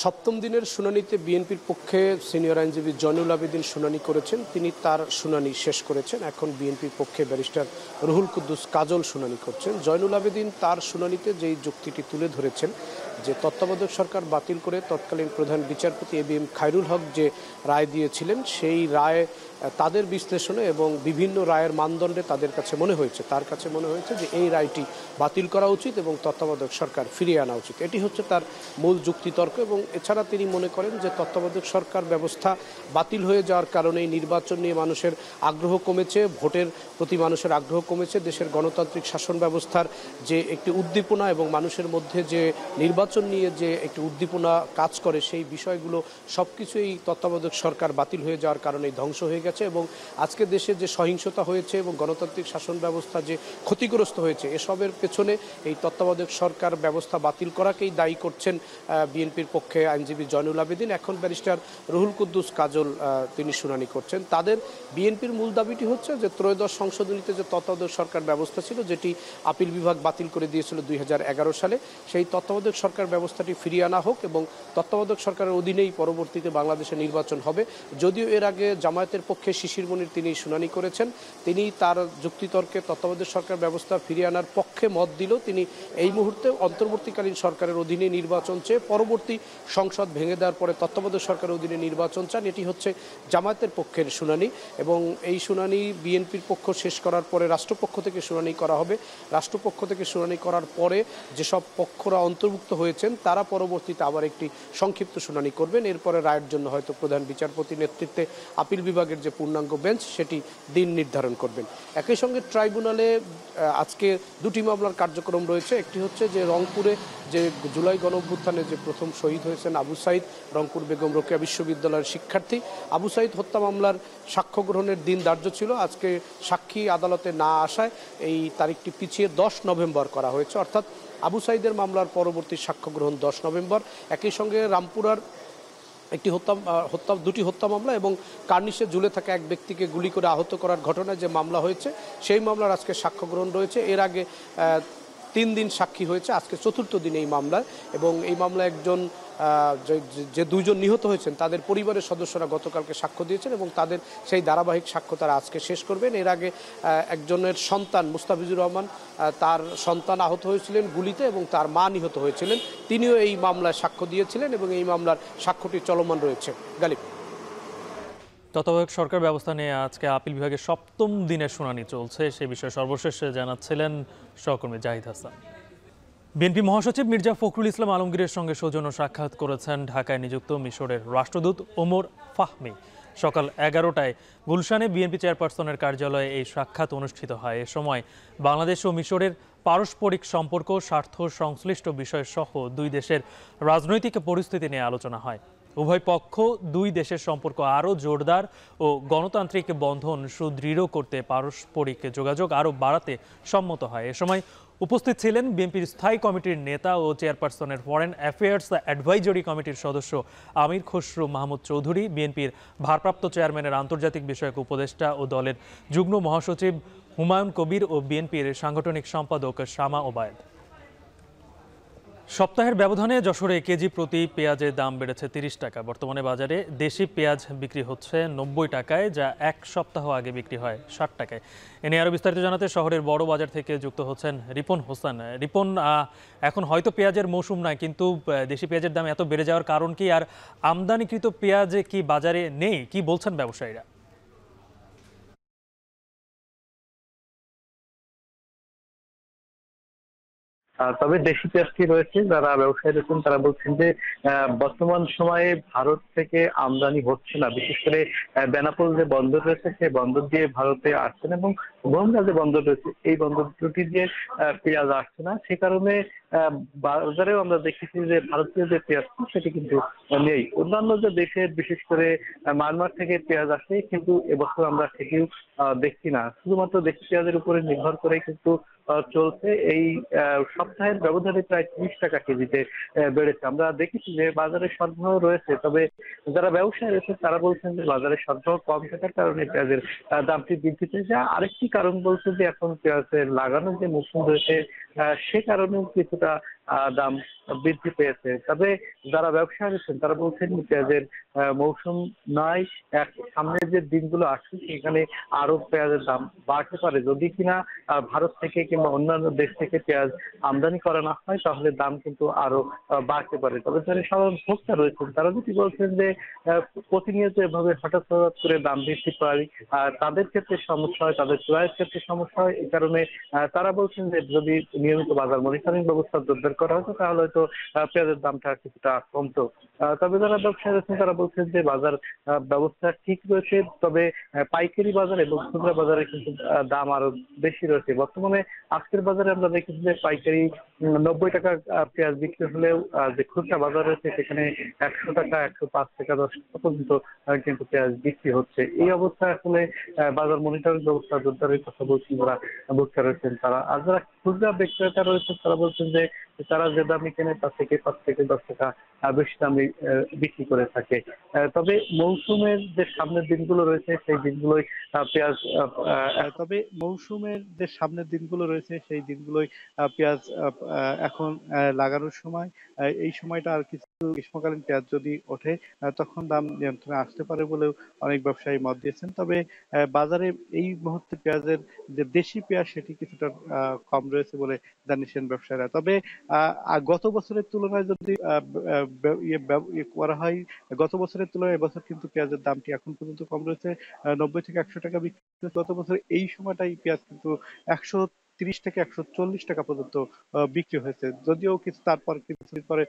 সপ্তম দিনের শুনানিতে বিএনপির পক্ষে সিনিয়র আইনজীবী জয়নুল আবেদিন শুনানি করেছেন। তিনি তার শুনানি শেষ করেছেন। এখন বিএনপির পক্ষে ব্যারিস্টার রুহুল কুদ্দুস কাজল শুনানি করছেন। জয়নুল আবেদিন তার শুনানিতে যেই যুক্তিটি তুলে ধরেছেন যে তত্ত্বাবধায়ক সরকার বাতিল করে তৎকালীন প্রধান বিচারপতি এবিএম খায়রুল হক যে রায় দিয়েছিলেন, সেই রায় তাদের বিশ্লেষণে এবং বিভিন্ন রায়ের মানদণ্ডে তার কাছে মনে হয়েছে যে এই রায়টি বাতিল করা উচিত এবং তত্ত্বাবধায়ক সরকার ফিরিয়ে আনা উচিত। এটি হচ্ছে তার মূল যুক্তিতর্ক। এবং এছাড়া তিনি মনে করেন যে তত্ত্বাবধায়ক সরকার ব্যবস্থা বাতিল হয়ে যাওয়ার কারণেই নির্বাচন নিয়ে মানুষের আগ্রহ কমেছে, ভোটের প্রতি মানুষের আগ্রহ কমেছে, দেশের গণতান্ত্রিক শাসন ব্যবস্থার যে একটি উদ্দীপনা এবং মানুষের মধ্যে যে নির্বাচন নিয়ে যে একটি উদ্দীপনা কাজ করে, সেই বিষয়গুলো সব কিছুই তত্ত্বাবধায়ক সরকার বাতিল হয়ে যাওয়ার কারণেই ধ্বংস হয়ে গেছে। এবং আজকে দেশে যে সহিংসতা হয়েছে এবং গণতান্ত্রিক শাসন ব্যবস্থা যে ক্ষতিগ্রস্ত হয়েছে, এসবের পেছনে এই তত্ত্বাবধায়ক সরকার ব্যবস্থা বাতিল করাকেই দায়ী করছেন বিএনপির পক্ষে আইনজীবী জয়নুল আবেদিন। এখন ব্যারিস্টার রুহুল কুদ্দুস কাজল তিনি শুনানি করছেন। তাদের বিএনপির মূল দাবিটি হচ্ছে যে ত্রয়োদশ সংশোধনীতে যে তত্ত্বাবধায়ক সরকার ব্যবস্থা ছিল, যেটি আপিল বিভাগ বাতিল করে দিয়েছিল 2011 সালে, সেই তত্ত্বাবধায়ক সরকার ব্যবস্থাটি ফিরিয়ে আনা হোক এবং তত্ত্বাবধায়ক সরকারের অধীনেই পরবর্তীতে বাংলাদেশে নির্বাচন হবে। যদিও এর আগে জামায়াতের পক্ষে শিশির মনির তিনি শুনানি করেছেন, তিনি তার যুক্তিতর্কে তত্ত্বাবধায়ক সরকার ব্যবস্থা ফিরিয়ে আনার পক্ষে মত দিল। তিনি এই মুহূর্তে অন্তর্বর্তীকালীন সরকারের অধীনে নির্বাচন চেয়ে পরবর্তী সংসদ ভেঙে দেওয়ার পরে তত্ত্বাবধায়ক সরকারের অধীনে নির্বাচন চান। এটি হচ্ছে জামায়াতের পক্ষের শুনানি এবং এই শুনানি বিএনপির পক্ষ শেষ করার পরে রাষ্ট্রপক্ষ থেকে শুনানি করা হবে। রাষ্ট্রপক্ষ থেকে শুনানি করার পরে যেসব পক্ষরা অন্তর্ভুক্ত হয়েছেন তারা পরবর্তীতে আবার একটি সংক্ষিপ্ত শুনানি করবেন। এরপরে রায়ের জন্য হয়তো প্রধান বিচারপতি নেতৃত্বে আপিল বিভাগের যে পূর্ণাঙ্গ বেঞ্চ সেটি দিন নির্ধারণ করবেন। একই সঙ্গে ট্রাইব্যুনালে আজকে দুটি মামলার কার্যক্রম রয়েছে। একটি হচ্ছে যে রংপুরে যে জুলাই গণঅভ্যুত্থানে যে প্রথম শহীদ হয়েছেন আবু সাইদ, রংপুর বেগম রোকেয়া বিশ্ববিদ্যালয়ের শিক্ষার্থী, আবু সাইদ হত্যা মামলার সাক্ষ্য গ্রহণের দিন ধার্য ছিল। আজকে সাক্ষী আদালতে না আসায় এই তারিখটি পিছিয়ে 10 নভেম্বর করা হয়েছে, অর্থাৎ আবু সাইদের মামলার পরবর্তী সাক্ষ্য গ্রহণ 10 নভেম্বর। একই সঙ্গে রামপুরার দুটি হত্যা মামলা এবং কার্নিশে ঝুলে থাকা এক ব্যক্তিকে গুলি করে আহত করার ঘটনায় যে মামলা হয়েছে, সেই মামলার আজকে সাক্ষ্য গ্রহণ রয়েছে। এর আগে 3 দিন সাক্ষী হয়েছে, আজকে 4র্থ দিন এই মামলায়। এবং এই মামলায় যে 2 জন নিহত হয়েছেন তাদের পরিবারের সদস্যরা গতকালকে সাক্ষ্য দিয়েছেন এবং তাদের সেই ধারাবাহিক সাক্ষ্য তারা আজকে শেষ করবেন। এর আগে একজনের সন্তান মুস্তাফিজুর রহমান, তার সন্তান আহত হয়েছিলেন গুলিতে এবং তার মা নিহত হয়েছিলেন, তিনিও এই মামলায় সাক্ষ্য দিয়েছিলেন এবং এই মামলার সাক্ষ্যটি চলমান রয়েছে। গালিব, তত্ত্বাবধায়ক সরকার ব্যবস্থা নিয়ে আজকে আপিল বিভাগের সপ্তম দিনের শুনানি চলছে, সে বিষয়ে সর্বশেষ জানাচ্ছিলেন সহকর্মী জাহিদ হাসান। বিএনপি মহাসচিব মির্জা ফখরুল ইসলাম আলমগীরের সঙ্গে সৌজন্য সাক্ষাৎ করেছেন ঢাকায় নিযুক্ত মিশরের রাষ্ট্রদূত ওমর ফাহমি। সকাল 11টায় গুলশানে বিএনপি চেয়ারপারসনের কার্যালয়ে এই সাক্ষাৎ অনুষ্ঠিত হয়। এ সময় বাংলাদেশ ও মিশরের পারস্পরিক সম্পর্ক, স্বার্থ সংশ্লিষ্ট বিষয় সহ দুই দেশের রাজনৈতিক পরিস্থিতি নিয়ে আলোচনা হয়। উভয় পক্ষ দুই দেশের সম্পর্ক আরও জোরদার ও গণতান্ত্রিক বন্ধন সুদৃঢ় করতে পারস্পরিক যোগাযোগ আরও বাড়াতে সম্মত হয়। এ সময় উপস্থিত ছিলেন বিএনপির স্থায়ী কমিটির নেতা ও চেয়ারপারসনের ফরেন অ্যাফেয়ার্স অ্যাডভাইজরি কমিটির সদস্য আমির খসরু মাহমুদ চৌধুরী, বিএনপির ভারপ্রাপ্ত চেয়ারম্যানের আন্তর্জাতিক বিষয়ক উপদেষ্টা ও দলের যুগ্ম মহাসচিব হুমায়ুন কবির ও বিএনপির সাংগঠনিক সম্পাদক শামা ওবায়েদ। সপ্তাহের ব্যবধানে যশোরে কেজি প্রতি পেঁয়াজের দাম বেড়েছে 30 টাকা। বর্তমানে বাজারে দেশি পেঁয়াজ বিক্রি হচ্ছে 90 টাকায়, যা এক সপ্তাহ আগে বিক্রি হয় 60 টাকায়। এ নিয়ে আরও বিস্তারিত জানাতে শহরের বড় বাজার থেকে যুক্ত হচ্ছেন রিপন হোসেন। রিপন, এখন হয়তো পেঁয়াজের মৌসুম নয়, কিন্তু দেশি পেঁয়াজের দাম এত বেড়ে যাওয়ার কারণ কি, আর আমদানিকৃত পেঁয়াজ কি বাজারে নেই, কি বলছেন ব্যবসায়ীরা? তবে দেশি পেঁয়াজটি রয়েছে, যারা ব্যবসায়ী রয়েছেন তারা বলছেন যে বর্তমান সময়ে ভারত থেকে আমদানি হচ্ছে না। বিশেষ করে বেনাপোল যে বন্দর রয়েছে সেই বন্দর দিয়ে ভারতে আসছে না, এবং বনগাঁ যে বন্দর রয়েছে এই বন্দর দুটি দিয়ে পেঁয়াজ আসছে না। সে কারণে বাজারেও আমরা দেখেছি যে ভারতীয় যে পেঁয়াজ সেটি কিন্তু নেই। অন্যান্য যে দেশের বিশেষ করে মায়ানমার থেকে পেঁয়াজ আসে, কিন্তু এবছর আমরা সেটিও দেখছি না। শুধুমাত্র দেশি পেঁয়াজের উপরে নির্ভর করে কিন্তু চলছে। এই সপ্তাহের ব্যবধানে প্রায় 30 টাকা কেজিতে বেড়েছে। আমরা দেখেছি যে বাজারে সরবরাহ রয়েছে, তবে যারা ব্যবসায়ী রয়েছে তারা বলছেন যে বাজারে সরবরাহ কম থাকার কারণে পেঁয়াজের দামটি বৃদ্ধি পেয়েছে। আরেকটি কারণ বলছে যে এখন পেঁয়াজের লাগানোর যে মৌসুম রয়েছে সে কারণেও কিছুটা দাম বৃদ্ধি পেয়েছে। তবে যারা ব্যবসায়ী রয়েছেন তারা বলছেন পেঁয়াজের মৌসুম নয়, সামনের যে দিনগুলো আসছে সেখানে আরো পেঁয়াজের দাম বাড়তে পারে। যদি কিনা ভারত থেকে কিংবা অন্যান্য দেশ থেকে পেঁয়াজ আমদানি করা না হয় তাহলে দাম কিন্তু আরো বাড়তে পারে। তবে যারা সাধারণ ভোক্তা রয়েছেন তারা যদি বলছেন যে প্রতিনিয়ত এভাবে হঠাৎ করে দাম বৃদ্ধি পায় তাদের ক্ষেত্রে সমস্যা হয়, তাদের ক্রয়ের ক্ষেত্রে সমস্যা হয়। এই কারণে তারা বলছেন যে যদি নিয়মিত বাজার মনিটরিং ব্যবস্থা জোরদার করা হতো তাহলে হয়তো পেঁয়াজের দামটা কিছুটা কমতো। তবে যারা ব্যবসায়ী রয়েছেন তারা বলছেন যে বাজার ব্যবস্থা ঠিক রয়েছে, তবে পাইকারি বাজারে এবং খুচরা বাজারে কিন্তু দাম আরো বেশি রয়েছে। বর্তমানে আজকের বাজারে আমরা দেখেছি যে পাইকারি 90 টাকা পেঁয়াজ বিক্রি হলেও যে খুচরা বাজার রয়েছে সেখানে 100 টাকা, 105 টাকা 10 টাকা পর্যন্ত কিন্তু পেঁয়াজ বিক্রি হচ্ছে। এই অবস্থায় আসলে বাজার মনিটরিং ব্যবস্থা জোরদারের কথা বলছেন যারা ভোক্তা রয়েছেন তারা। আর যারা খুচরা বিক্রেতা রয়েছেন তারা বলছেন যে তারা যে দামে কেনে তার থেকে 5 থেকে 10 টাকা বেশি দামে বিক্রি করে থাকে। তবে মৌসুমের যে সামনের দিনগুলো রয়েছে সেই দিনগুলোই পেঁয়াজ এখন লাগানোর সময়। এই সময়টা আর কিছু গ্রীষ্মকালীন পেঁয়াজ যদি ওঠে তখন দাম নিয়ন্ত্রণে আসতে পারে বলেও অনেক ব্যবসায়ী মত দিয়েছেন। তবে বাজারে এই মুহূর্তে পেঁয়াজের যে দেশি পেঁয়াজ সেটি কিছুটা কম রয়েছে বলে জানিয়েছেন ব্যবসায়ীরা। তবে গত বছরের তুলনায় যদি করা হয়, গত বছরের তুলনায় এবছর কিন্তু পেঁয়াজের দামটি এখন পর্যন্ত কম রয়েছে, 90 থেকে 100 টাকা বিক্রি। গত বছর এই সময়টাই পেঁয়াজ কিন্তু 130 থেকে 140 টাকা পর্যন্ত বিক্রি হয়েছে, যদিও কিছু তারপর কিছুদিন পরে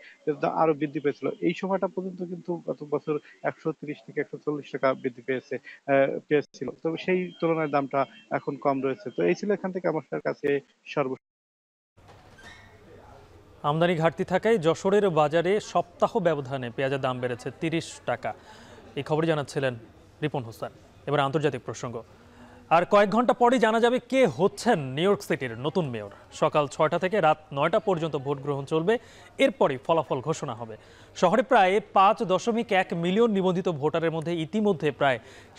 আরো বৃদ্ধি পেয়েছিল। এই সময়টা পর্যন্ত কিন্তু গত বছর 130 থেকে 140 টাকা বৃদ্ধি পেয়েছিল। তবে সেই তুলনায় দামটা এখন কম রয়েছে। তো এই ছিল এখান থেকে আমার কাছে সর্বশেষ। আমদানি ঘাটতি থাকায় যশোরের বাজারে সপ্তাহ ব্যবধানে পেঁয়াজের দাম বেড়েছে 30 টাকা। এই খবরই জানাচ্ছিলেন রিপন হোসেন। এবার আন্তর্জাতিক প্রসঙ্গ। আর কয়েক ঘন্টা পরেই জানা যাবে কে হচ্ছেন নিউ ইয়র্ক সিটির নতুন মেয়র। সকাল 6টা থেকে রাত 9টা পর্যন্ত ভোট গ্রহণ চলবে, এরপরই ফলাফল ঘোষণা হবে। শহরে প্রায় 5.1 মিলিয়ন নিবন্ধিত ভোটারের মধ্যে ইতিমধ্যে প্রায়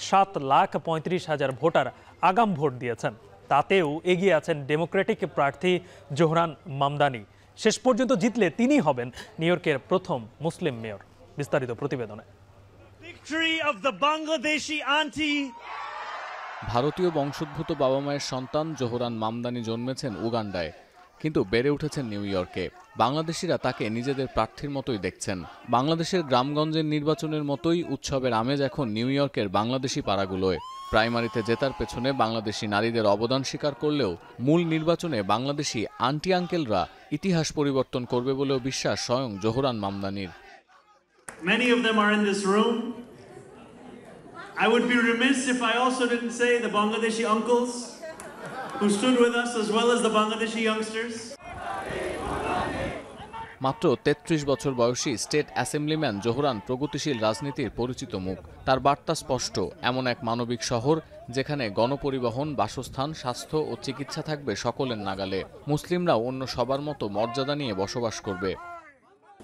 7,35,000 ভোটার আগাম ভোট দিয়েছেন। তাতেও এগিয়ে আছেন ডেমোক্রেটিক প্রার্থী জোহরান মামদানি। শেষ পর্যন্ত জিতলে তিনিই হবেন নিউ ইয়র্কের প্রথম মুসলিম মেয়র। বিস্তারিত প্রতিবেদনে। ভারতীয় বংশোদ্ভূত বাবা মায়ের সন্তান জোহরান মামদানি জন্মেছেন উগান্ডায়, কিন্তু বেড়ে উঠেছেন নিউ ইয়র্কে। বাংলাদেশিরা তাকে নিজেদের প্রার্থীর মতোই দেখছেন। বাংলাদেশের গ্রামগঞ্জের নির্বাচনের মতোই উৎসবের আমেজ এখন নিউ ইয়র্কের বাংলাদেশি পাড়াগুলোয়। প্রাইমারিতে জেতার পেছনে বাংলাদেশি নারীদের অবদান স্বীকার করলেও মূল নির্বাচনে বাংলাদেশি আন্টি আঙ্কেলরা ইতিহাস পরিবর্তন করবে বলেও বিশ্বাস স্বয়ং Zohran মামদানির। Many of them are in this room. I would be remiss if I also didn't say the Bangladeshi uncles who stood with us as well as the Bangladeshi youngsters. মাত্র ৩৩ বছর বয়সী state assemblyman Zohran প্রগতিশীল রাজনীতির পরিচিত মুখ। তার বার্তা স্পষ্ট, এমন এক মানবিক শহর যেখানে গণপরিবহন, বাসস্থান, স্বাস্থ্য ও চিকিৎসা থাকবে সকলের নাগালে। মুসলিমরাও অন্য সবার মতো মর্যাদা নিয়ে বসবাস করবে।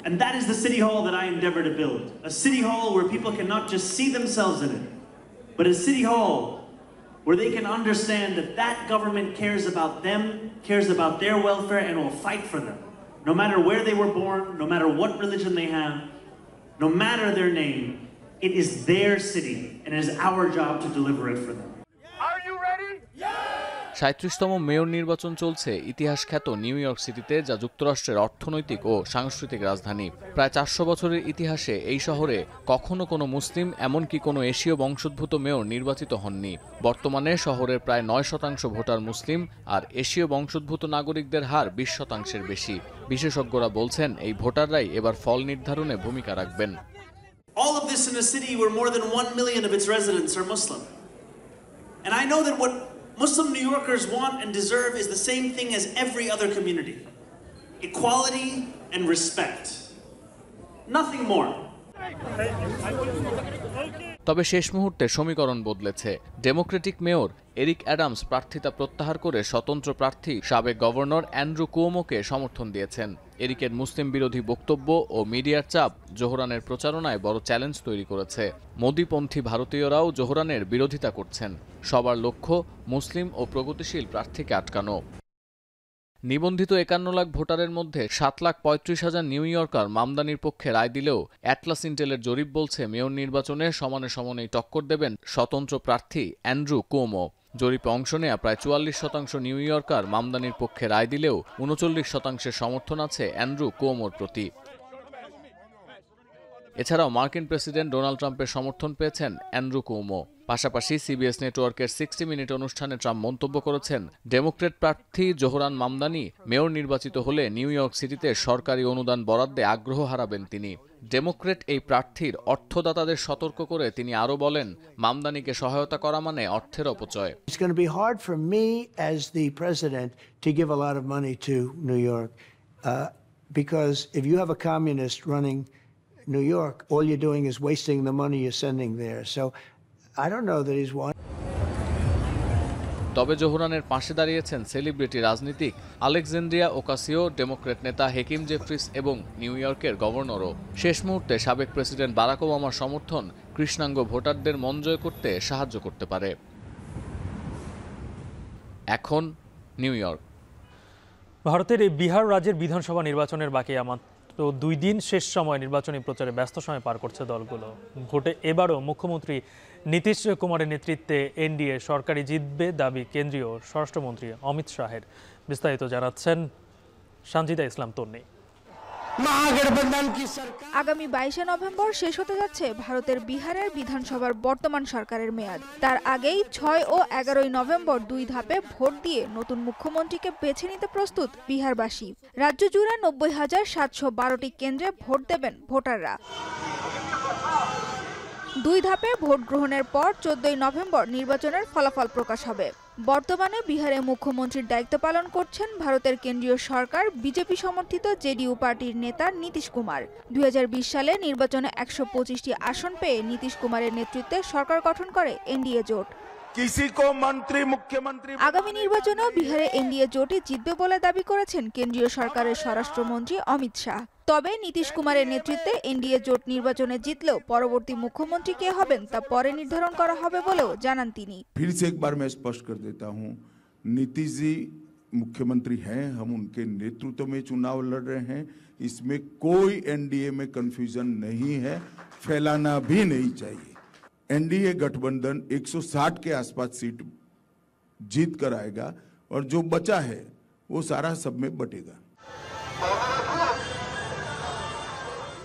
And that is the city hall that I endeavor to build. A city hall where people can not just see themselves in it, but a city hall where they can understand that that government cares about them, cares about their welfare, and will fight for them. No matter where they were born, no matter what religion they have, no matter their name, it is their city, and it is our job to deliver it for them. ৩৭তম mayor নির্বাচন চলছে ইতিহাস খ্যাত new York সিটিতে, যা যুক্তরাষ্ট্রের অর্থনৈতিক ও সাংস্কৃতিক রাজধানী। প্রায় ৪০০ বছরের ইতিহাসে এই শহরে কখনো কোনো মুসলিম, এমনকি কোনো এশীয় বংশোদ্ভূত মেয়র নির্বাচিত হননি। বর্তমানে শহরের প্রায় ৯% ভোটার মুসলিম, আর এশীয় বংশোদ্ভূত নাগরিকদের হার ২০%-এর বেশি। বিশেষজ্ঞরা বলছেন এই ভোটাররাই এবার ফল নির্ধারণে ভূমিকা রাখবেন। All of this in a city where more than 1 million of its residents are Muslim. And I know that what Muslim New Yorkers want and deserve is the same thing as every other community: equality and respect. Nothing more. তবে শেষ মুহূর্তে সমীকরণ বদলেছে। Democratic mayor Eric Adams প্রার্থিতা প্রত্যাহার করে স্বতন্ত্র প্রার্থী সাবেক গভর্নর অ্যান্ড্রু কুওমোকে সমর্থন দিয়েছেন। এরিকের মুসলিম বিরোধী বক্তব্য ও মিডিয়ার চাপ জোহরানের প্রচারণায় বড় চ্যালেঞ্জ তৈরি করেছে। মোদিপন্থী ভারতীয়রাও জোহরানের বিরোধিতা করছেন। সবার লক্ষ্য মুসলিম ও প্রগতিশীল প্রার্থীকে আটকানো। নিবন্ধিত ৫১ লাখ ভোটারের মধ্যে ৭,৩৫,০০০ নিউ ইয়র্কার মামদানির পক্ষে রায় দিলেও অ্যাটলাস ইন্টেলের জরিপ বলছে মেয়র নির্বাচনে সমানে সমানেই টক্কর দেবেন স্বতন্ত্র প্রার্থী অ্যান্ড্রু কুওমো। জরিপে অংশ নেয়া প্রায় ৪৪% নিউ ইয়র্কার মামদানির পক্ষে রায় দিলেও ৩৯%-এর সমর্থন আছে অ্যান্ড্রু কুওমোর প্রতি। এছাড়াও মার্কিন প্রেসিডেন্ট ডোনাল্ড ট্রাম্পের সমর্থন পেয়েছেন অ্যান্ড্রু কুওমো। পাশাপাশি সিবিএস নেটওয়ার্কের 60 মিনিট অনুষ্ঠানে ট্রাম্প মন্তব্য করেছেন, ডেমোক্রেট প্রার্থী জোহরান মামদানি মেয়র নির্বাচিত হলে নিউ ইয়র্ক সিটিতে সরকারি অনুদান বরাদ্দে আগ্রহ হারাবেন তিনি। ডেমোক্রেট এই প্রার্থীর অর্থদাতাদের সতর্ক করে তিনি আরও বলেন, মামদানিকে সহায়তা করা মানে অর্থের অপচয়। It's going to be hard for me as the president to give a lot of money to New York because if you have a communist running New York, all you're doing is wasting the money you're sending there. So I don't know that he's one. তবে জোহরানের পাশে দাঁড়িয়েছেন celebrity রাজনীতিক Alexandria Ocasio, Democrat নেতা হেকিম Jefferies এবং new ইয়র্কের গভর্নরও। শেষ মুহূর্তে সাবেক প্রেসিডেন্ট বারাক ওবামার সমর্থন কৃষ্ণাঙ্গ ভোটারদের মন জয় করতে সাহায্য করতে পারে। এখন নিউ ইয়র্ক। ভারতের এই বিহার রাজ্যের বিধানসভা নির্বাচনের বাকি মাত্র 2 দিন, শেষ সময় নির্বাচনী প্রচারে ব্যস্ত সময় পার করছে দলগুলো। ভোটে এবারও মুখ্যমন্ত্রী নীতিশ কুমারের নেতৃত্বে এনডিএ সরকারি জিতবে দাবি কেন্দ্রীয় স্বরাষ্ট্রমন্ত্রী অমিত শাহের। বিস্তারিত জানাচ্ছেন সঞ্জিদা ইসলাম তন্নি। আগামী 22 নভেম্বর শেষ হতে যাচ্ছে ভারতের বিহারের বিধানসভার বর্তমান সরকারের মেয়াদ। তার আগেই 6 ও 11 নভেম্বর 2 ধাপে ভোট দিয়ে নতুন মুখ্যমন্ত্রীকে বেছে নিতে প্রস্তুত বিহারবাসী। রাজ্য জুড়ে 90,712টি কেন্দ্রে ভোট দেবেন ভোটাররা। 2 ধাপে ভোট গ্রহণের পর 14 নভেম্বর নির্বাচনের ফলাফল প্রকাশ হবে। বর্তমানে বিহারে মুখ্যমন্ত্রীর দায়িত্ব পালন করছেন ভারতের কেন্দ্রীয় সরকার বিজেপি সমর্থিত জেডিইউ পার্টির নেতা নীতিশ কুমার। 2020 সালে নির্বাচনে 125টি আসন পেয়ে নীতিশ কুমারের নেতৃত্বে সরকার গঠন করে এনডিএ জোট। আগামী নির্বাচনেও বিহারে এনডিএ জোটই জিতবে বলে দাবি করেছেন কেন্দ্রীয় সরকারের স্বরাষ্ট্রমন্ত্রী অমিত শাহ। তবে নীতিশ কুমারের নেতৃত্বে এনডিএ জোট নির্বাচনে জিতলেও পরবর্তী মুখ্যমন্ত্রী কে হবেন তা পরে নির্ধারণ করা হবে বলেও জানান তিনি। फिर से एक बार मैं स्पष्ट कर देता हूं, नीतीश जी मुख्यमंत्री हैं, हम उनके नेतृत्व में चुनाव लड़ रहे हैं। इसमें कोई एनडीए में कंफ्यूजन नहीं है, फैलाना भी नहीं चाहिए। एनडीए गठबंधन 160 के आसपास सीट जीत कर आएगा और जो बचा है वो सारा सब में बटेगा।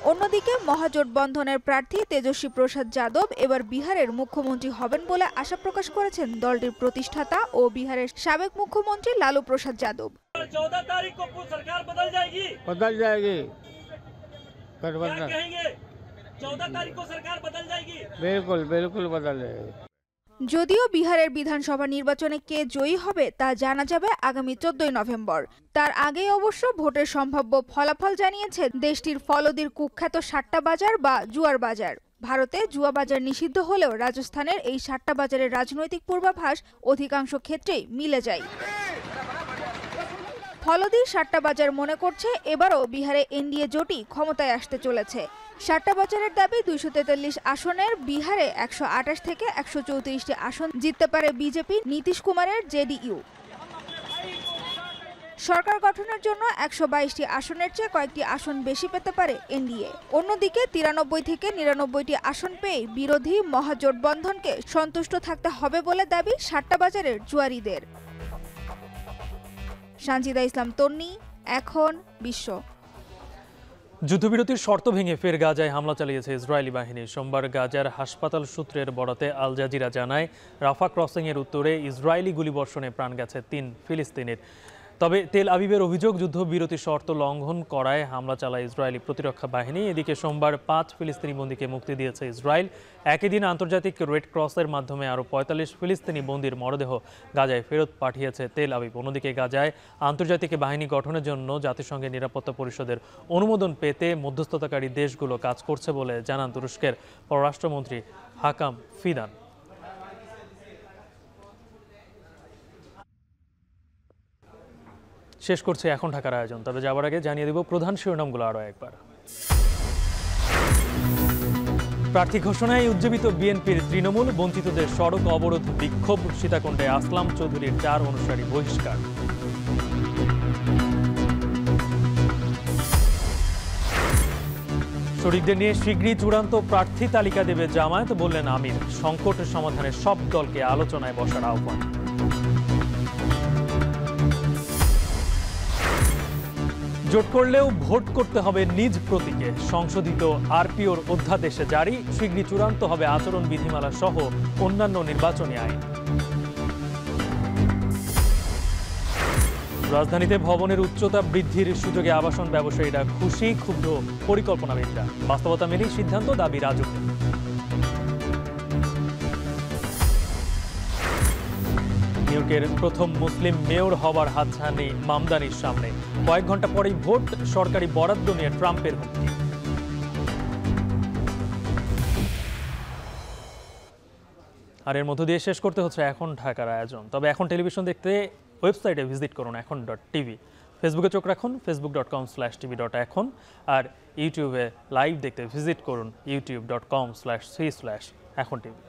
অন্যদিকে মহাজোটবন্ধনের প্রার্থী তেজস্বী প্রসাদ যাদব এবার বিহারের মুখ্যমন্ত্রী হবেন বলে আশা প্রকাশ করেছেন দলটির প্রতিষ্ঠাতা ও বিহারের সাবেক মুখ্যমন্ত্রী লালু প্রসাদ যাদব। 14 तारीख को सरकार बदल जाएगी। 14 तारीख को सरकार बदल जाएगी। बिल्कुल बदल जाएगी। যদিও বিহারের বিধানসভা নির্বাচনে কে জয়ী হবে তা জানা যাবে আগামী 14 নভেম্বর। তার আগেই অবশ্য ভোটের সম্ভাব্য ফলাফল জানিয়েছে দেশটির ফলদির কুখ্যাত সাট্টা বাজার বা জুয়ার বাজার। ভারতে জুয়া বাজার নিষিদ্ধ হলেও রাজস্থানের এই সাট্টা বাজারের রাজনৈতিক পূর্বাভাস অধিকাংশ ক্ষেত্রেই মিলে যায়। ফলদির সাট্টা বাজার মনে করছে এবারও বিহারে এনডিএ জোটই ক্ষমতায় আসতে চলেছে। সাট্টা বাজারের দাবি 243 আসনের বিহারে 128 থেকে 134টি আসন জিততে পারে বিজেপি নীতিশ কুমারের জেডিইউ। সরকার গঠনের জন্য 122টি আসনের চেয়ে কয়েকটি আসন বেশি পেতে পারে এনডিএ। অন্যদিকে 93 থেকে 99টি আসন পেয়ে বিরোধী মহাজোটবন্ধনকে সন্তুষ্ট থাকতে হবে বলে দাবি সাট্টা বাজারের জুয়ারিদের। সানজিদা ইসলাম তন্নি, এখন বিশ্ব। যুদ্ধবিরতির শর্ত ভেঙে ফের গাজায় হামলা চালিয়েছে ইসরায়েলি বাহিনী। সোমবার গাজার হাসপাতাল সূত্রের বরাতে আল জাজিরা জানায়, রাফা ক্রসিংয়ের উত্তরে ইসরায়েলি গুলিবর্ষণে প্রাণ গেছে 3 ফিলিস্তিনির। তবে তেল আবিবের অভিযোগ যুদ্ধবিরতির শর্ত লঙ্ঘন করায় হামলা চালায় ইসরায়েলি প্রতিরক্ষা বাহিনী। এদিকে সোমবার 5 ফিলিস্তিনি বন্দীকে মুক্তি দিয়েছে ইসরায়েল। একই দিন আন্তর্জাতিক রেড ক্রসের মাধ্যমে আরও 45 ফিলিস্তিনি বন্দীর মরদেহ গাজায় ফেরত পাঠিয়েছে তেল আবিব। অন্যদিকে গাজায় আন্তর্জাতিক বাহিনী গঠনের জন্য জাতিসংঘের নিরাপত্তা পরিষদের অনুমোদন পেতে মধ্যস্থতাকারী দেশগুলো কাজ করছে বলে জানান তুরস্কের পররাষ্ট্রমন্ত্রী হাকাম ফিদান। শেষ করছে এখন ঢাকার আয়োজন, তবে যাওয়ার আগে জানিয়ে দেব প্রধান শিরোনামগুলো আরও একবার। প্রার্থী ঘোষণায় উজ্জীবিত বিএনপির তৃণমূল, বঞ্চিতদের সড়ক অবরোধ বিক্ষোভ, সীতাকুণ্ডে আসলাম চৌধুরীর 4 অনুসারী বহিষ্কার। শরীরদের নিয়ে শীঘ্রই চূড়ান্ত প্রার্থী তালিকা দেবে জামায়াত, বললেন আমির। সংকট সমাধানে সব দলকে আলোচনায় বসার আহ্বান। জোট করলেও ভোট করতে হবে নিজ প্রতীকে, সংশোধিত আরপিওর অধ্যাদেশে জারি। শীঘ্রই চূড়ান্ত হবে আচরণ বিধিমালা সহ অন্যান্য নির্বাচনী আইন। রাজধানীতে ভবনের উচ্চতা বৃদ্ধির সুযোগে আবাসন ব্যবসায়ীরা খুশি, ক্ষুব্ধ পরিকল্পনাবিদরা। বাস্তবতা মেনেই সিদ্ধান্ত, দাবি রাজুকের। নিউইয়র্কের প্রথম মুসলিম মেয়র হবার হাতছানি মামদানির সামনে। কয়েক ঘন্টা পরেই ভোট, সরকারি বরাদ্দ নিয়ে ট্রাম্পের হুমকি। আর এর মধ্য দিয়ে শেষ করতে হচ্ছে এখন ঢাকার আয়োজন। তবে এখন টেলিভিশন দেখতে ওয়েবসাইটে ভিজিট করুন এখন.টিভি। ফেসবুকে চোখ রাখুন facebook.com/tv.এখন। আর ইউটিউবে লাইভ দেখতে ভিজিট করুন youtube.com/c/এখন টিভি।